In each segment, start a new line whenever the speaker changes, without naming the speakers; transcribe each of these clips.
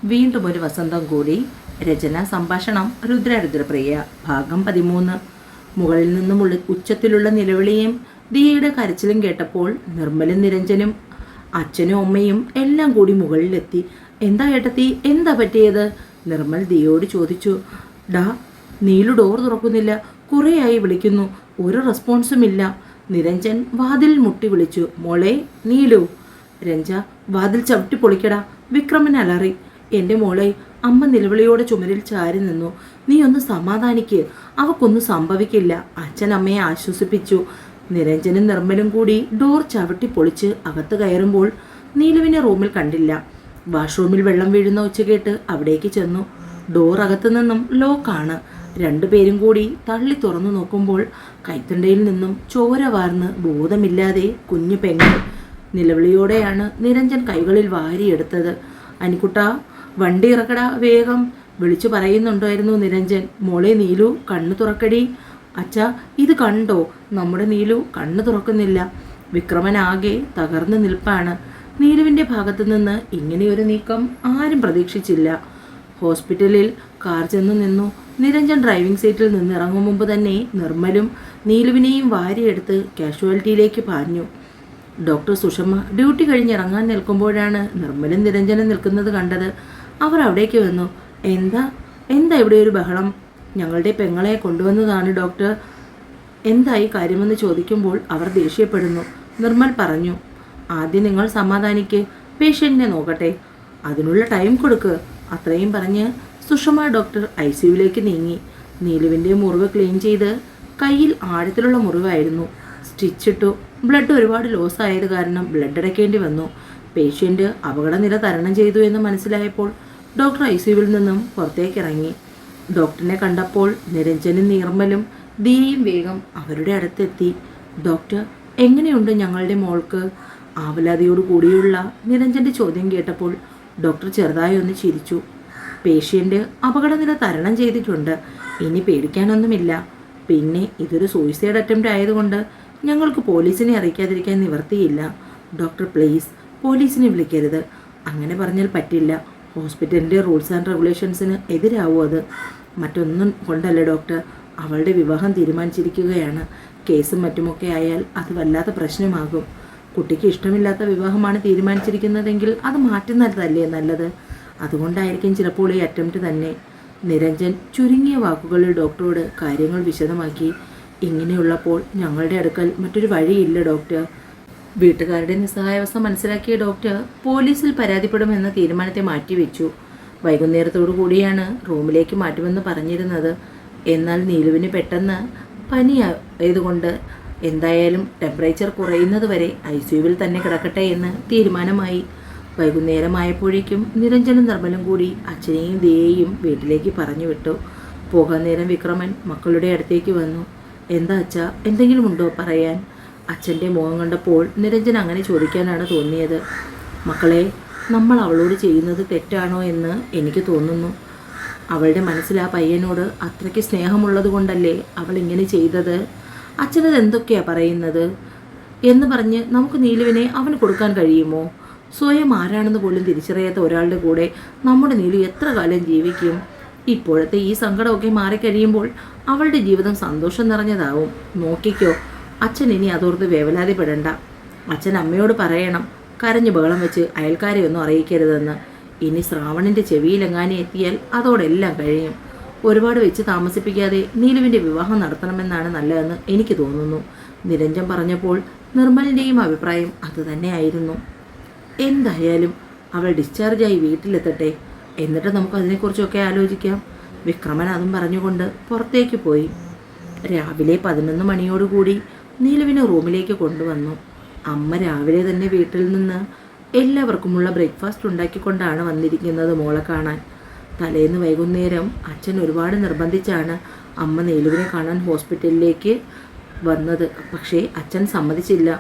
വീണ്ടും ഒരു വസന്തം കൂടി. രചന സംഭാഷണം രുദ്രപ്രിയ. ഭാഗം 13. മുകളിൽ നിന്നും ഉച്ചത്തിലുള്ള നിലവിളിയും ദിയയുടെ കരച്ചിലും കേട്ടപ്പോൾ നിർമ്മലും നിരഞ്ജനും അച്ഛനും അമ്മയും എല്ലാം കൂടി മുകളിലെത്തി. എന്താ ഏട്ടത്തി, എന്താ പറ്റിയത്? നിർമ്മൽ ദിയോട് ചോദിച്ചു. ഡാ, നീലു ഡോർ തുറക്കുന്നില്ല, കുറേയായി വിളിക്കുന്നു, ഒരു റെസ്പോൺസും ഇല്ല. നിരഞ്ജൻ വാതിൽ മുട്ടി വിളിച്ചു. മോളെ നീലു. രഞ്ജ, വാതിൽ ചവിട്ടി പൊളിക്കടാ, വിക്രമൻ അലറി. എൻ്റെ മോളെ. അമ്മ നിലവിളിയോടെ ചുമരിൽ ചാരി നിന്നു. നീ ഒന്ന് സമാധാനിക്ക്, അവക്കൊന്നും സംഭവിക്കില്ല. അച്ഛൻ അമ്മയെ ആശ്വസിപ്പിച്ചു. നിരഞ്ജനും നിർമ്മലും കൂടി ഡോർ ചവിട്ടി പൊളിച്ച് അകത്ത് കയറുമ്പോൾ നീലുവിനെ റൂമിൽ കണ്ടില്ല. വാഷ്റൂമിൽ വെള്ളം വീഴുന്ന ഒച്ച കേട്ട് അവിടേക്ക് ചെന്നു. ഡോർ അകത്തു നിന്നും ലോക്കാണ്. രണ്ടുപേരും കൂടി തള്ളി തുറന്നു നോക്കുമ്പോൾ കൈത്തണ്ടയിൽ നിന്നും ചോര വാർന്ന് ബോധമില്ലാതെ കുഞ്ഞു പെങ്ങൾ. നിലവിളിയോടെയാണ് നിരഞ്ജൻ കൈകളിൽ വാരിയെടുത്തത്. അനിക്കുട്ടാ, വണ്ടി ഇറക്കടാ വേഗം, വിളിച്ചു പറയുന്നുണ്ടായിരുന്നു നിരഞ്ജൻ. മോളെ നീലു, കണ്ണു തുറക്കടി. അച്ഛാ, ഇത് കണ്ടോ, നമ്മുടെ നീലു കണ്ണു തുറക്കുന്നില്ല. വിക്രമൻ ആകെ തകർന്നു നിൽപ്പാണ്. നീലുവിൻ്റെ ഭാഗത്തു നിന്ന് ഇങ്ങനെയൊരു നീക്കം ആരും പ്രതീക്ഷിച്ചില്ല. ഹോസ്പിറ്റലിൽ കാർ ചെന്നു നിന്നു. നിരഞ്ജൻ ഡ്രൈവിംഗ് സീറ്റിൽ നിന്ന് ഇറങ്ങും മുമ്പ് തന്നെ നിർമ്മലും നീലുവിനെയും വാരിയെടുത്ത് കാഷ്വാലിറ്റിയിലേക്ക് പാഞ്ഞു. ഡോക്ടർ സുഷമ്മ ഡ്യൂട്ടി കഴിഞ്ഞ് ഇറങ്ങാൻ നിൽക്കുമ്പോഴാണ് നിർമ്മലും നിരഞ്ജനും നിൽക്കുന്നത് കണ്ടത്. അവർ അവിടേക്ക് വന്നു. എന്താ എന്താ ഇവിടെ ഒരു ബഹളം? ഞങ്ങളുടെ പെങ്ങളെ കൊണ്ടുവന്നതാണ് ഡോക്ടർ. എന്തായി കാര്യമെന്ന് ചോദിക്കുമ്പോൾ അവർ ദേഷ്യപ്പെടുന്നു. നിർമ്മൽ പറഞ്ഞു. ആദ്യം നിങ്ങൾ സമാധാനിക്ക്, പേഷ്യൻറ്റിനെ നോക്കട്ടെ, അതിനുള്ള ടൈം കൊടുക്ക്. അത്രയും പറഞ്ഞ് സുഷമ ഡോക്ടർ ICUവിലേക്ക് നീങ്ങി. നീലുവിൻ്റെ മുറിവ് ക്ലീൻ ചെയ്ത്. കയ്യിൽ ആഴത്തിലുള്ള മുറിവായിരുന്നു. സ്റ്റിച്ചിട്ടു. ബ്ലഡ് ഒരുപാട് ലോസ് ആയത് കാരണം ബ്ലഡ് അടയ്ക്കേണ്ടി വന്നു. പേഷ്യൻ്റ് അപകടനില തരണം ചെയ്തു എന്ന് മനസ്സിലായപ്പോൾ ഡോക്ടർ ICUവിൽ നിന്നും പുറത്തേക്ക് ഇറങ്ങി. ഡോക്ടറിനെ കണ്ടപ്പോൾ നിരഞ്ജനും നിർമ്മലും ദിയയും വേഗം അവരുടെ അടുത്തെത്തി. ഡോക്ടർ, എങ്ങനെയുണ്ട് ഞങ്ങളുടെ മോൾക്ക്? ആവലാതിയോട് കൂടിയുള്ള നിരഞ്ജൻ്റെ ചോദ്യം കേട്ടപ്പോൾ ഡോക്ടർ ചെറുതായി ഒന്ന് ചിരിച്ചു. പേഷ്യൻ്റ് അപകടനില തരണം ചെയ്തിട്ടുണ്ട്, ഇനി പേടിക്കാനൊന്നുമില്ല. പിന്നെ ഇതൊരു സൂയിസൈഡ് അറ്റംപ്റ്റ് ആയതുകൊണ്ട് ഞങ്ങൾക്ക് പോലീസിനെ അറിയിക്കാതിരിക്കാൻ നിവർത്തിയില്ല. ഡോക്ടർ പ്ലീസ്, പോലീസിനെ വിളിക്കരുത്. അങ്ങനെ പറഞ്ഞാൽ പറ്റില്ല. ഹോസ്പിറ്റലിൻ്റെ റൂൾസ് ആൻഡ് റെഗുലേഷൻസിന് എതിരാവും അത്. മറ്റൊന്നും കൊണ്ടല്ല ഡോക്ടർ, അവളുടെ വിവാഹം തീരുമാനിച്ചിരിക്കുകയാണ്. കേസും മറ്റുമൊക്കെ ആയാൽ അത് വല്ലാത്ത പ്രശ്നമാകും. കുട്ടിക്ക് ഇഷ്ടമില്ലാത്ത വിവാഹമാണ് തീരുമാനിച്ചിരിക്കുന്നതെങ്കിൽ അത് മാറ്റുന്നതല്ലേ നല്ലത്. അതുകൊണ്ടായിരിക്കും ചിലപ്പോൾ ഈ അറ്റംപ്റ്റ് തന്നെ. നിരഞ്ജൻ ചുരുങ്ങിയ വാക്കുകളിൽ ഡോക്ടറോട് കാര്യങ്ങൾ വിശദമാക്കി. ഇങ്ങനെയുള്ളപ്പോൾ ഞങ്ങളുടെ അടുക്കൽ മറ്റൊരു വഴിയില്ല ഡോക്ടർ. വീട്ടുകാരുടെ നിസ്സഹായാവസ്ഥ മനസ്സിലാക്കിയ ഡോക്ടർ പോലീസിൽ പരാതിപ്പെടുമെന്ന തീരുമാനത്തെ മാറ്റിവെച്ചു. വൈകുന്നേരത്തോടു കൂടിയാണ് റൂമിലേക്ക് മാറ്റുമെന്ന് പറഞ്ഞിരുന്നത്. എന്നാൽ നീലുവിന് പെട്ടെന്ന് പനി ആയതുകൊണ്ട് എന്തായാലും ടെമ്പറേച്ചർ കുറയുന്നത് വരെ ICUവിൽ തന്നെ കിടക്കട്ടെ എന്ന് തീരുമാനമായി. വൈകുന്നേരമായപ്പോഴേക്കും നിരഞ്ജനും നിർമ്മലും കൂടി അച്ഛനെയും ദിയയെയും വീട്ടിലേക്ക് പറഞ്ഞു വിട്ടു. പോകാൻ നേരം വിക്രമൻ മക്കളുടെ അടുത്തേക്ക് വന്നു. എന്താ അച്ഛാ, എന്തെങ്കിലും ഉണ്ടോ പറയാൻ? അച്ഛൻ്റെ മുഖം കണ്ടപ്പോൾ നിരഞ്ജൻ അങ്ങനെ ചോദിക്കാനാണ് തോന്നിയത്. മക്കളെ, നമ്മൾ അവളോട് ചെയ്യുന്നത് തെറ്റാണോ എന്ന് എനിക്ക് തോന്നുന്നു. അവളുടെ മനസ്സിൽ ആ പയ്യനോട് അത്രയ്ക്ക് സ്നേഹമുള്ളത് കൊണ്ടല്ലേ അവൾ ഇങ്ങനെ ചെയ്തത്. അച്ഛനത് എന്തൊക്കെയാണ് പറയുന്നത് എന്ന് പറഞ്ഞ് നമുക്ക് നീലുവിനെ അവന് കൊടുക്കാൻ കഴിയുമോ? സ്വയം ആരാണെന്ന് പോലും തിരിച്ചറിയാത്ത ഒരാളുടെ കൂടെ നമ്മുടെ നീലു എത്ര കാലം ജീവിക്കും? ഇപ്പോഴത്തെ ഈ സങ്കടമൊക്കെ മാറിക്കഴിയുമ്പോൾ അവളുടെ ജീവിതം സന്തോഷം നിറഞ്ഞതാവും. നോക്കിക്കോ, അച്ഛൻ ഇനി അതോർത്ത് വേവലാതിപ്പെടണ്ട. അച്ഛൻ അമ്മയോട് പറയണം, കരഞ്ഞു ബഹളം വെച്ച് അയൽക്കാരെ ഒന്നും അറിയിക്കരുതെന്ന്. ഇനി ശ്രാവണിൻ്റെ ചെവിയിലെങ്ങാനും എത്തിയാൽ അതോടെല്ലാം കഴിയും. ഒരുപാട് വെച്ച് താമസിപ്പിക്കാതെ നീലുവിൻ്റെ വിവാഹം നടത്തണമെന്നാണ് നല്ലതെന്ന് എനിക്ക് തോന്നുന്നു. നിരഞ്ജൻ പറഞ്ഞപ്പോൾ നിർമ്മലിൻ്റെയും അഭിപ്രായം അതുതന്നെയായിരുന്നു. എന്തായാലും അവൾ ഡിസ്ചാർജായി വീട്ടിലെത്തട്ടെ, എന്നിട്ട് നമുക്ക് അതിനെക്കുറിച്ചൊക്കെ ആലോചിക്കാം. വിക്രമൻ അതും പറഞ്ഞുകൊണ്ട് പുറത്തേക്ക് പോയി. രാവിലെ 11 മണിയോടുകൂടി നീലുവിനെ റൂമിലേക്ക് കൊണ്ടുവന്നു. അമ്മ രാവിലെ തന്നെ വീട്ടിൽ നിന്ന് എല്ലാവർക്കുമുള്ള ബ്രേക്ക്ഫാസ്റ്റ് ഉണ്ടാക്കിക്കൊണ്ടാണ് വന്നിരിക്കുന്നത് മോളെ കാണാൻ. തലേന്ന് വൈകുന്നേരം അച്ഛൻ ഒരുപാട് നിർബന്ധിച്ചാണ് അമ്മ നീലുവിനെ കാണാൻ ഹോസ്പിറ്റലിലേക്ക് വന്നത്. പക്ഷേ അച്ഛൻ സമ്മതിച്ചില്ല.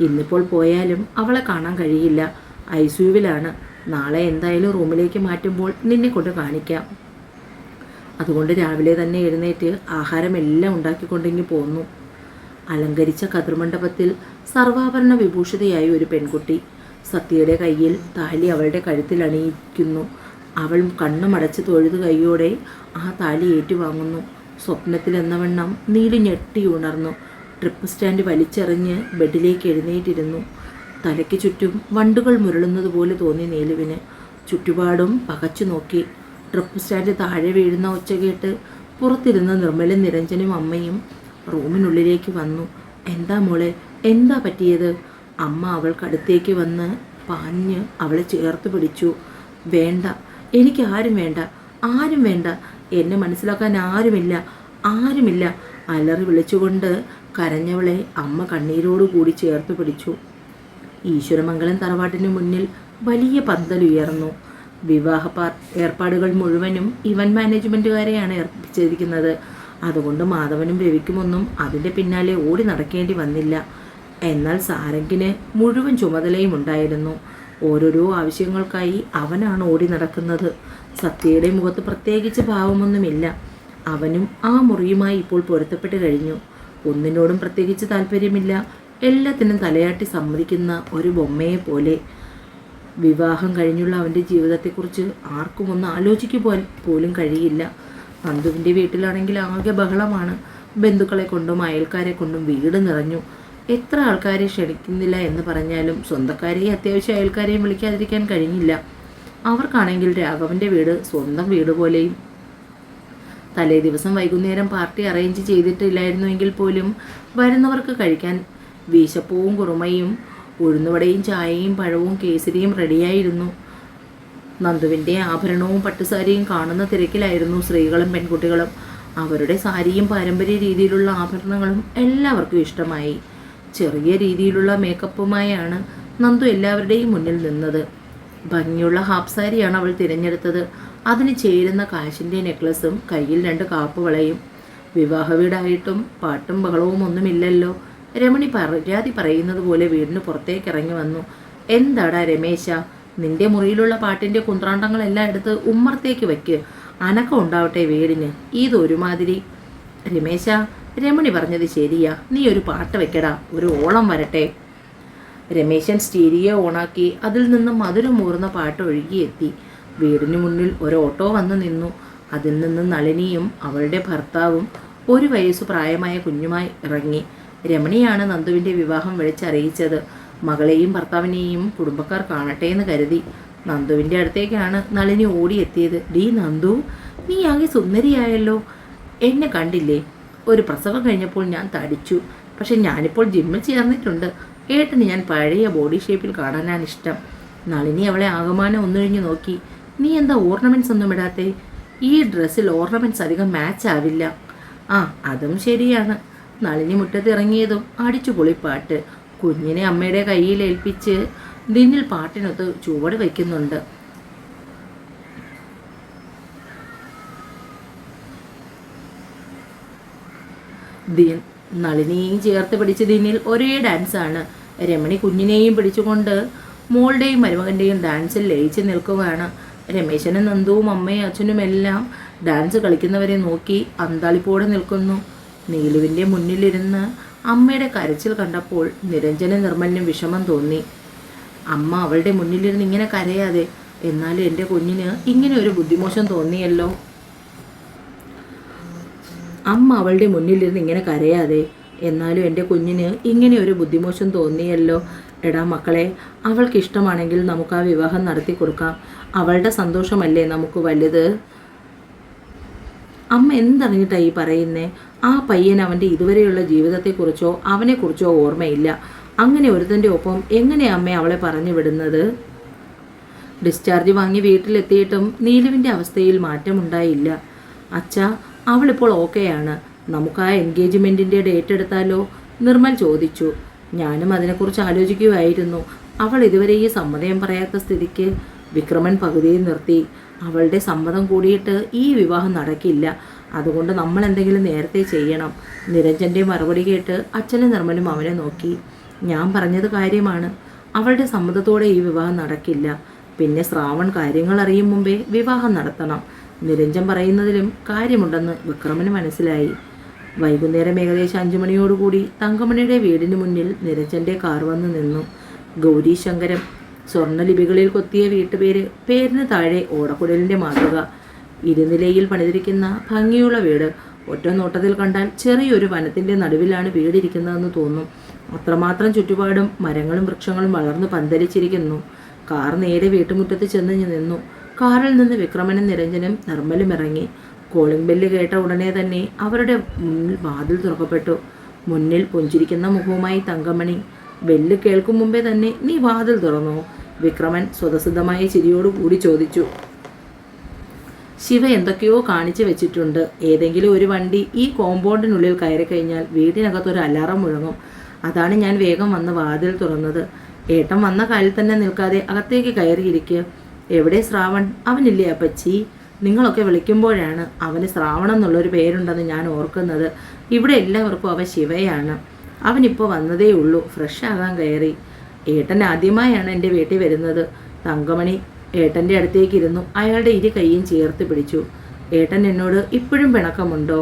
ഇന്നിപ്പോൾ പോയാലും അവളെ കാണാൻ കഴിയില്ല, ICUവിലാണ്. നാളെ എന്തായാലും റൂമിലേക്ക് മാറ്റുമ്പോൾ നിന്നെ കൊണ്ട് കാണിക്കാം. അതുകൊണ്ട് രാവിലെ തന്നെ എഴുന്നേറ്റ് ആഹാരമെല്ലാം ഉണ്ടാക്കിക്കൊണ്ടിങ്ങി പോന്നു. അലങ്കരിച്ച കതിർമണ്ഡപത്തിൽ സർവാഭരണ വിഭൂഷിതയായ ഒരു പെൺകുട്ടി. സത്യയുടെ കയ്യിൽ താലി അവളുടെ കഴുത്തിൽ അണിയിക്കുന്നു. അവൾ കണ്ണുമടച്ച് തൊഴുത് കൈയോടെ ആ താലി ഏറ്റുവാങ്ങുന്നു. സ്വപ്നത്തിലെന്നവണ്ണം നീലു ഞെട്ടി ഉണർന്നു. ട്രിപ്പ് സ്റ്റാൻഡ് വലിച്ചെറിഞ്ഞ് ബെഡിലേക്ക് എഴുന്നേറ്റിരുന്നു. തലയ്ക്ക് ചുറ്റും വണ്ടുകൾ മുരളുന്നത് പോലെ തോന്നി നീലുവിന്. ചുറ്റുപാടും പകച്ചു നോക്കി. ട്രിപ്പ് സ്റ്റാൻഡ് താഴെ വീഴുന്ന ഒച്ച കേട്ട് പുറത്തിരുന്ന നിർമ്മലും നിരഞ്ജനും അമ്മയും റൂമിനുള്ളിലേക്ക് വന്നു. എന്താ മോളെ, എന്താ പറ്റിയത്? അമ്മ അവൾക്കടുത്തേക്ക് വന്ന് പാഞ്ഞ് അവളെ ചേർത്ത് പിടിച്ചു. വേണ്ട, എനിക്ക് ആരും വേണ്ട, ആരും വേണ്ട, എന്നെ മനസ്സിലാക്കാൻ ആരുമില്ല അലറി വിളിച്ചുകൊണ്ട് കരഞ്ഞവളെ അമ്മ കണ്ണീരോടുകൂടി ചേർത്ത് പിടിച്ചു. ഈശ്വരമംഗലം തറവാട്ടിന് മുന്നിൽ വലിയ പന്തലുയർന്നു. വിവാഹ ഏർപ്പാടുകൾ മുഴുവനും ഇവന്റ് മാനേജ്മെൻറ്റുകാരെയാണ് ഏർപ്പിച്ചിരിക്കുന്നത്. അതുകൊണ്ട് മാധവനും രവിക്കുമൊന്നും അതിൻ്റെ പിന്നാലെ ഓടി നടക്കേണ്ടി വന്നില്ല. എന്നാൽ സാരംഗിന് മുഴുവൻ ചുമതലയും ഉണ്ടായിരുന്നു. ഓരോരോ ആവശ്യങ്ങൾക്കായി അവനാണ് ഓടി നടക്കുന്നത്. സത്യയുടെ മുഖത്ത് പ്രത്യേകിച്ച് ഭാവമൊന്നുമില്ല. അവനും ആ മുറിയുമായി ഇപ്പോൾ പൊരുത്തപ്പെട്ട് കഴിഞ്ഞു. ഒന്നിനോടും പ്രത്യേകിച്ച് താല്പര്യമില്ല. എല്ലാത്തിനും തലയാട്ടി സമ്മതിക്കുന്ന ഒരു ബൊമ്മയെ പോലെ. വിവാഹം കഴിഞ്ഞുള്ള അവൻ്റെ ജീവിതത്തെക്കുറിച്ച് ആർക്കും ഒന്ന് ആലോചിക്കുക പോലും കഴിയില്ല. നന്ദുവിൻ്റെ വീട്ടിലാണെങ്കിൽ ആകെ ബഹളമാണ്. ബന്ധുക്കളെ കൊണ്ടും അയൽക്കാരെ കൊണ്ടും വീട് നിറഞ്ഞു. എത്ര ആൾക്കാരെ ക്ഷണിക്കുന്നില്ല എന്ന് പറഞ്ഞാലും സ്വന്തക്കാരെയും അത്യാവശ്യം അയൽക്കാരെയും വിളിക്കാതിരിക്കാൻ കഴിഞ്ഞില്ല. അവർക്കാണെങ്കിൽ രാഘവൻ്റെ വീട് സ്വന്തം വീട് പോലെയും. തലേ ദിവസം വൈകുന്നേരം പാർട്ടി അറേഞ്ച് ചെയ്തിട്ടില്ലായിരുന്നുവെങ്കിൽ പോലും വരുന്നവർക്ക് കഴിക്കാൻ വീശപ്പൂവും കുറുമയും ഉഴുന്നുവടയും ചായയും പഴവും കേസരിയും റെഡിയായിരുന്നു. നന്ദുവിൻ്റെ ആഭരണവും പട്ടുസാരിയും കാണുന്ന തിരക്കിലായിരുന്നു സ്ത്രീകളും പെൺകുട്ടികളും. അവരുടെ സാരിയും പാരമ്പര്യ രീതിയിലുള്ള ആഭരണങ്ങളും എല്ലാവർക്കും ഇഷ്ടമായി. ചെറിയ രീതിയിലുള്ള മേക്കപ്പുമായാണ് നന്ദു എല്ലാവരുടെയും മുന്നിൽ നിന്നത്. ഭംഗിയുള്ള ഹാഫ് സാരിയാണ് അവൾ തിരഞ്ഞെടുത്തത്. അതിന് ചേരുന്ന കാശിൻ്റെ നെക്ലസും കയ്യിൽ 2 കാപ്പുവളയും. വിവാഹ വീടായിട്ടും പാട്ടും ബഹളവും ഒന്നുമില്ലല്ലോ. രമണി പരാതി പറയുന്നത് പോലെ വീടിന് പുറത്തേക്ക് ഇറങ്ങി വന്നു. എന്താടാ രമേശ, നിന്റെ മുറിയിലുള്ള പാട്ടിൻ്റെ കുന്ത്രാണ്ടങ്ങളെല്ലാം എടുത്ത് ഉമ്മറത്തേക്ക് വയ്ക്ക്. അനക്കം ഉണ്ടാവട്ടെ വീടിന്. ഇതൊരുമാതിരി. രമേശ, രമണി പറഞ്ഞത് ശരിയാ, നീ ഒരു പാട്ട് വെക്കടാ, ഒരു ഓളം വരട്ടെ. രമേശൻ സ്റ്റീരിയോ ഓണാക്കി അതിൽ നിന്നും മധുരമൂർന്ന പാട്ട് ഒഴുകിയെത്തി. വീടിന് മുന്നിൽ ഒരു ഓട്ടോ വന്നു നിന്നു. അതിൽ നിന്ന് നളിനിയും അവളുടെ ഭർത്താവും 1 വയസ്സു പ്രായമായ കുഞ്ഞുമായി ഇറങ്ങി. രമണിയാണ് നന്ദുവിൻ്റെ വിവാഹം വിളിച്ചറിയിച്ചത്. മകളെയും ഭർത്താവിനെയും കുടുംബക്കാർ കാണട്ടെ എന്ന് കരുതി. നന്ദുവിൻ്റെ അടുത്തേക്കാണ് നളിനി ഓടിയെത്തിയത്. ഡീ നന്ദു, നീ ആകെ സുന്ദരിയായല്ലോ. എന്നെ കണ്ടില്ലേ? ഒരു പ്രസവം കഴിഞ്ഞപ്പോൾ ഞാൻ തടിച്ചു. പക്ഷെ ഞാനിപ്പോൾ ജിമ്മിൽ ചേർന്നിട്ടുണ്ട്. ഏട്ടന് ഞാൻ പഴയ ബോഡി ഷേപ്പിൽ കാണാനാണ് ഇഷ്ടം. നളിനി അവളെ ആകമാനം ഒന്നൊഴിഞ്ഞു നോക്കി. നീ എന്താ ഓർണമെൻറ്റ്സ് ഒന്നും ഇടാത്തെ? ഈ ഡ്രസ്സിൽ ഓർണമെൻറ്റ്സ് അധികം മാച്ച് ആവില്ല. ആ, അതും ശരിയാണ്. നളിനി മുറ്റത്തിറങ്ങിയതും അടിച്ചു പൊളിപ്പാട്ട്. കുഞ്ഞിനെ അമ്മയുടെ കയ്യിൽ ഏൽപ്പിച്ച് ദിന്നിൽ പാട്ടിനൊത്ത് ചുവട് വയ്ക്കുന്നുണ്ട്. നളിനിയെയും ചേർത്ത് പിടിച്ച് ദിന്നിൽ ഒരേ ഡാൻസാണ്. രമണി കുഞ്ഞിനെയും പിടിച്ചുകൊണ്ട് മോളുടെയും മരുമകൻ്റെയും ഡാൻസിൽ ലയിച്ച് നിൽക്കുകയാണ്. രമേശനും നന്ദുവും അമ്മയും അച്ഛനുമെല്ലാം ഡാൻസ് കളിക്കുന്നവരെ നോക്കി അന്താളിപ്പോടെ നിൽക്കുന്നു. നീലുവിൻ്റെ മുന്നിലിരുന്ന് അമ്മയുടെ കരച്ചിൽ കണ്ടപ്പോൾ നിരഞ്ജനും നിർമ്മലിനും വിഷമം തോന്നി. അമ്മ അവളുടെ മുന്നിലിരുന്ന് ഇങ്ങനെ കരയാതെ, എന്നാലും എൻ്റെ കുഞ്ഞിന് ഇങ്ങനെ ഒരു ബുദ്ധിമോശം തോന്നിയല്ലോ. അമ്മ അവളുടെ മുന്നിലിരുന്ന് ഇങ്ങനെ കരയാതെ, എന്നാലും എൻ്റെ കുഞ്ഞിന് ഇങ്ങനെ ഒരു ബുദ്ധിമോശം തോന്നിയല്ലോ. എടാ മക്കളെ, അവൾക്ക് ഇഷ്ടമാണെങ്കിൽ നമുക്ക് ആ വിവാഹം നടത്തി കൊടുക്കാം. അവളുടെ സന്തോഷമല്ലേ നമുക്ക് വലുത്. അമ്മ എന്തറിഞ്ഞിട്ടാണ് ഈ പറയുന്നേ? ആ പയ്യൻ അവൻ്റെ ഇതുവരെയുള്ള ജീവിതത്തെക്കുറിച്ചോ അവനെക്കുറിച്ചോ ഓർമ്മയില്ല. അങ്ങനെ ഒരുത്തൻ്റെ ഒപ്പം എങ്ങനെ അമ്മ അവളെ പറഞ്ഞു വിടുന്നത്? ഡിസ്ചാർജ് വാങ്ങി വീട്ടിലെത്തിയിട്ടും നീലുവിൻ്റെ അവസ്ഥയിൽ മാറ്റമുണ്ടായില്ല. അച്ഛാ, അവളിപ്പോൾ ഓക്കെയാണ്. നമുക്ക് ആ എൻഗേജ്മെൻറ്റിൻ്റെ ഡേറ്റ് എടുത്താലോ? നിർമ്മൽ ചോദിച്ചു. ഞാനും അതിനെക്കുറിച്ച് ആലോചിക്കുകയായിരുന്നു. അവൾ ഇതുവരെ ഈ സമ്മതം പറയാത്ത സ്ഥിതിക്ക് വിക്രമൻ പകുതിയിൽ നിർത്തി. അവളുടെ സമ്മതം കൂടിയിട്ട് ഈ വിവാഹം നടക്കില്ല. അതുകൊണ്ട് നമ്മൾ എന്തെങ്കിലും നേരത്തെ ചെയ്യണം. നിരഞ്ജൻ്റെ മറുപടി കേട്ട് അച്ഛനും നിർമ്മലും അവനെ നോക്കി. ഞാൻ പറഞ്ഞത് കാര്യമാണ്. അവളുടെ സമ്മതത്തോടെ ഈ വിവാഹം നടക്കില്ല. പിന്നെ ശ്രാവൺ കാര്യങ്ങൾ അറിയും മുമ്പേ വിവാഹം നടത്തണം. നിരഞ്ജൻ പറയുന്നതിലും കാര്യമുണ്ടെന്ന് വിക്രമന് മനസ്സിലായി. വൈകുന്നേരം ഏകദേശം 5 മണിയോടുകൂടി തങ്കമണിയുടെ വീടിന് മുന്നിൽ നിരഞ്ജൻ്റെ കാർ വന്നു നിന്നു. ഗൗരി ശങ്കരം സ്വർണ്ണലിപികളിൽ കൊത്തിയ വീട്ടുപേര്, പേരിന് താഴെ ഓടക്കുഴലിൻ്റെ മാതൃക. ഇരുനിലയിൽ പണിതിരിക്കുന്ന ഭംഗിയുള്ള വീട്. ഒറ്റ നോട്ടത്തിൽ കണ്ടാൽ ചെറിയൊരു വനത്തിൻ്റെ നടുവിലാണ് വീടിരിക്കുന്നതെന്ന് തോന്നും. അത്രമാത്രം ചുറ്റുപാടും മരങ്ങളും വൃക്ഷങ്ങളും വളർന്നു പന്തലിച്ചിരിക്കുന്നു. കാർ നേരെ വീട്ടുമുറ്റത്ത് ചെന്ന് നിന്നു. കാറിൽ നിന്ന് വിക്രമനും നിരഞ്ജനും നിർമ്മലും ഇറങ്ങി. കോളിംഗ് ബെല്ല് കേട്ട ഉടനെ തന്നെ അവരുടെ മുന്നിൽ വാതിൽ തുറക്കപ്പെട്ടു. മുന്നിൽ പുഞ്ചിരിക്കുന്ന മുഖവുമായി തങ്കമണി. ബെല്ല് കേൾക്കും മുമ്പേ തന്നെ നീ വാതിൽ തുറന്നോ? വിക്രമൻ സ്വതസിദ്ധമായ ചിരിയോടുകൂടി ചോദിച്ചു. ശിവ എന്തൊക്കെയോ കാണിച്ചു വെച്ചിട്ടുണ്ട്. ഏതെങ്കിലും ഒരു വണ്ടി ഈ കോമ്പൗണ്ടിനുള്ളിൽ കയറി കഴിഞ്ഞാൽ വീടിനകത്തൊരു അലാറം മുഴങ്ങും. അതാണ് ഞാൻ വേഗം വന്ന് വാതിൽ തുറന്നത്. ഏട്ടൻ വന്ന കാലിൽ തന്നെ നിൽക്കാതെ അകത്തേക്ക് കയറിയിരിക്കുക. എവിടെ ശ്രാവൺ? അവനില്ലേ അപ്പച്ചി? നിങ്ങളൊക്കെ വിളിക്കുമ്പോഴാണ് അവന് ശ്രാവണം എന്നുള്ളൊരു പേരുണ്ടെന്ന് ഞാൻ ഓർക്കുന്നത്. ഇവിടെ എല്ലാവർക്കും അവൻ ശിവയാണ്. അവനിപ്പോൾ വന്നതേ ഉള്ളൂ, ഫ്രഷ് ആകാൻ കയറി. ഏട്ടൻ ആദ്യമായാണ് എൻ്റെ വീട്ടിൽ വരുന്നത്. തങ്കമണി ഏട്ടൻ്റെ അടുത്തേക്ക് ഇരുന്നു. അയാളുടെ ഇരു കൈയും ചേർത്ത് പിടിച്ചു. ഏട്ടൻ എന്നോട് ഇപ്പോഴും പിണക്കമുണ്ടോ?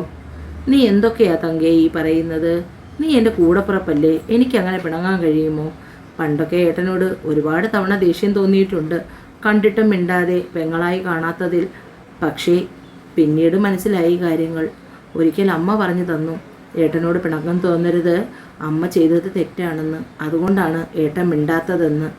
നീ എന്തൊക്കെയാ തങ്കേ ഈ പറയുന്നത്? നീ എൻ്റെ കൂടപ്പുറപ്പല്ലേ, എനിക്കങ്ങനെ പിണങ്ങാൻ കഴിയുമോ? പണ്ടൊക്കെ ഏട്ടനോട് ഒരുപാട് തവണ ദേഷ്യം തോന്നിയിട്ടുണ്ട്, കണ്ടിട്ടും മിണ്ടാതെ പെങ്ങളായി കാണാത്തതിൽ. പക്ഷേ പിന്നീട് മനസ്സിലായി കാര്യങ്ങൾ. ഒരിക്കൽ അമ്മ പറഞ്ഞു തന്നു, ഏട്ടനോട് പിണക്കം തോന്നരുത്, അമ്മ ചെയ്തത് തെറ്റാണെന്ന്. അതുകൊണ്ടാണ് ഏട്ടൻ മിണ്ടാത്തതെന്ന്.